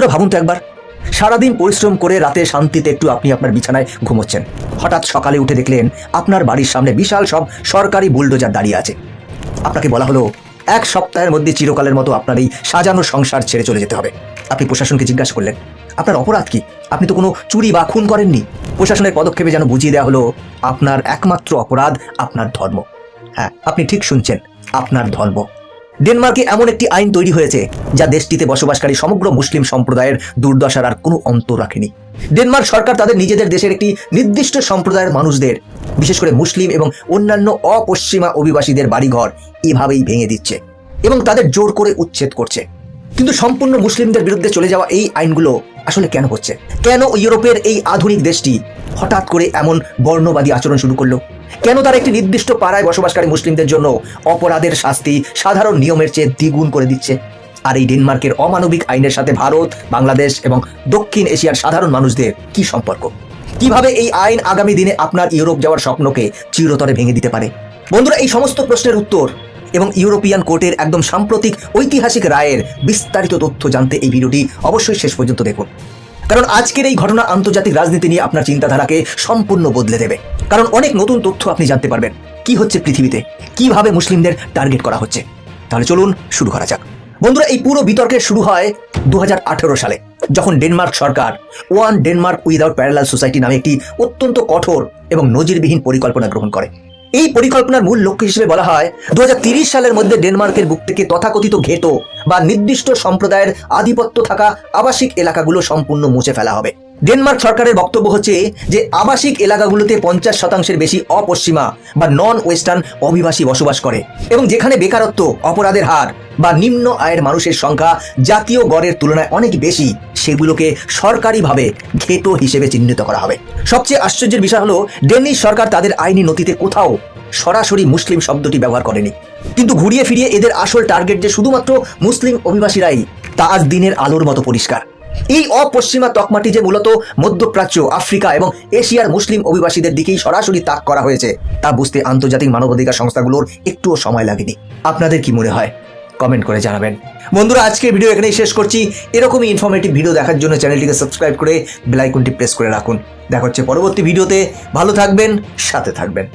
বন্ধুরা ভাবুন তো একবার, সারাদিন পরিশ্রম করে রাতে শান্তিতে একটু আপনি আপনার বিছানায় ঘুমোচ্ছেন, হঠাৎ সকালে উঠে দেখলেন আপনার বাড়ির সামনে বিশাল সব সরকারি বুলডোজার দাঁড়িয়ে আছে। আপনাকে বলা হলো 1 সপ্তাহের মধ্যে চিরকালের মতো আপনার এই সাজানো সংসার ছেড়ে চলে যেতে হবে। আপনি প্রশাসনকে জিজ্ঞাসা করলেন আপনার অপরাধ কি, আপনি তো কোনো চুরি বা খুন করেননি। প্রশাসনের পদক্ষেপে যেন বুঝিয়ে দেওয়া হলো আপনার একমাত্র অপরাধ আপনার ধর্ম। হ্যাঁ, আপনি ঠিক শুনছেন, আপনার ধর্ম। ডেনমার্কে এমন একটি আইন তৈরি হয়েছে যা দেশটিতে বসবাসকারী সমগ্র মুসলিম সম্প্রদায়ের দুর্দশার আর কোনো অন্ত রাখেনি। ডেনমার্ক সরকার তাদের নিজেদের দেশের একটি নির্দিষ্ট সম্প্রদায়ের মানুষদের, বিশেষ করে মুসলিম এবং অন্যান্য অপশ্চিমা অভিবাসীদের বাড়িঘর এভাবেই ভেঙে দিচ্ছে এবং তাদের জোর করে উচ্ছেদ করছে। কিন্তু সম্পূর্ণ মুসলিমদের বিরুদ্ধে চলে যাওয়া এই আইনগুলো আসলে কেন হচ্ছে? কেন ইউরোপের এই আধুনিক দেশটি হঠাৎ করে এমন বর্ণবাদী আচরণ শুরু করলো? কেন তারা একটি নির্দিষ্ট পাড়ায় বসবাসকারী মুসলিমদের জন্য অপরাধের শাস্তি সাধারণ নিয়মের চেয়ে দ্বিগুণ করে দিচ্ছে? আর এই ডেনমার্কের অমানবিক আইনের সাথে ভারত, বাংলাদেশ এবং দক্ষিণ এশিয়ার সাধারণ মানুষদের কি সম্পর্ক? কিভাবে এই আইন আগামী দিনে আপনার ইউরোপ যাওয়ার স্বপ্নকে চিরতরে ভেঙে দিতে পারে? বন্ধুরা, এই সমস্ত প্রশ্নের উত্তর এবং ইউরোপিয়ান কোর্টের একদম সাম্প্রতিক ঐতিহাসিক রায়ের বিস্তারিত তথ্য জানতে এই ভিডিওটি অবশ্যই শেষ পর্যন্ত দেখুন, কারণ আজকের এই ঘটনা আন্তর্জাতিক রাজনীতি নিয়ে আপনার চিন্তাধারাকে সম্পূর্ণ বদলে দেবে। কারণ অনেক নতুন তথ্য আপনি জানতে পারবেন কি হচ্ছে পৃথিবীতে, কিভাবে মুসলিমদের টার্গেট করা হচ্ছে। তাহলে চলুন শুরু করা যাক। বন্ধুরা, এই পুরো বিতর্কের শুরু হয় 2018 সালে, যখন ডেনমার্ক সরকার one Denmark without parallel society নামে একটি অত্যন্ত কঠোর এবং নজিরবিহীন পরিকল্পনা গ্রহণ করে। এই পরিকল্পনার মূল লক্ষ্য হিসেবে বলা হয় 2030 সালের মধ্যে ডেনমার্কের বুক থেকে তথাকথিত ঘেটো বা নির্দিষ্ট সম্প্রদায়ের আধিপত্য থাকা আবাসিক এলাকাগুলো সম্পূর্ণ মুছে ফেলা হবে। ডেনমার্ক সরকারের বক্তব্য হচ্ছে যে আবাসিক এলাকাগুলোতে 50% বেশি অপশ্চিমা বা নন ওয়েস্টার্ন অভিবাসী বসবাস করে এবং যেখানে বেকারত্ব, অপরাধের হার বা নিম্ন আয়ের মানুষের সংখ্যা জাতীয় গড়ের তুলনায় অনেক বেশি, সেগুলোকে সরকারিভাবে ঘেটো হিসেবে চিহ্নিত করা হবে। সবচেয়ে আশ্চর্যের বিষয় হলো ডেনিশ সরকার তাদের আইনি নথিতে কোথাও সরাসরি মুসলিম শব্দটি ব্যবহার করেনি, কিন্তু ঘুরিয়ে ফিরিয়ে এদের আসল টার্গেট যে শুধুমাত্র মুসলিম অভিবাসীরাই, তা আজ দিনের আলোর মতো পরিষ্কার। এই অপশ্চিমা তকমাটি যে মূলত মধ্যপ্রাচ্য, আফ্রিকা এবং এশিয়ার মুসলিম অভিবাসীদের দিকেই সরাসরি তাক করা হয়েছে, তা বুঝতে আন্তর্জাতিক মানবাধিকার সংস্থাগুলোর একটুও সময় লাগেনি। আপনাদের কি মনে হয়? কমেন্ট করে জানাবেন। বন্ধুরা, আজকের ভিডিও এখানেই শেষ করছি। এরকমই ইনফরমেটিভ ভিডিও দেখার জন্য চ্যানেলটিকে সাবস্ক্রাইব করে বেল আইকনটি প্রেস করে রাখুন। দেখা হচ্ছে পরবর্তী ভিডিওতে। ভালো থাকবেন, সাথে থাকবেন।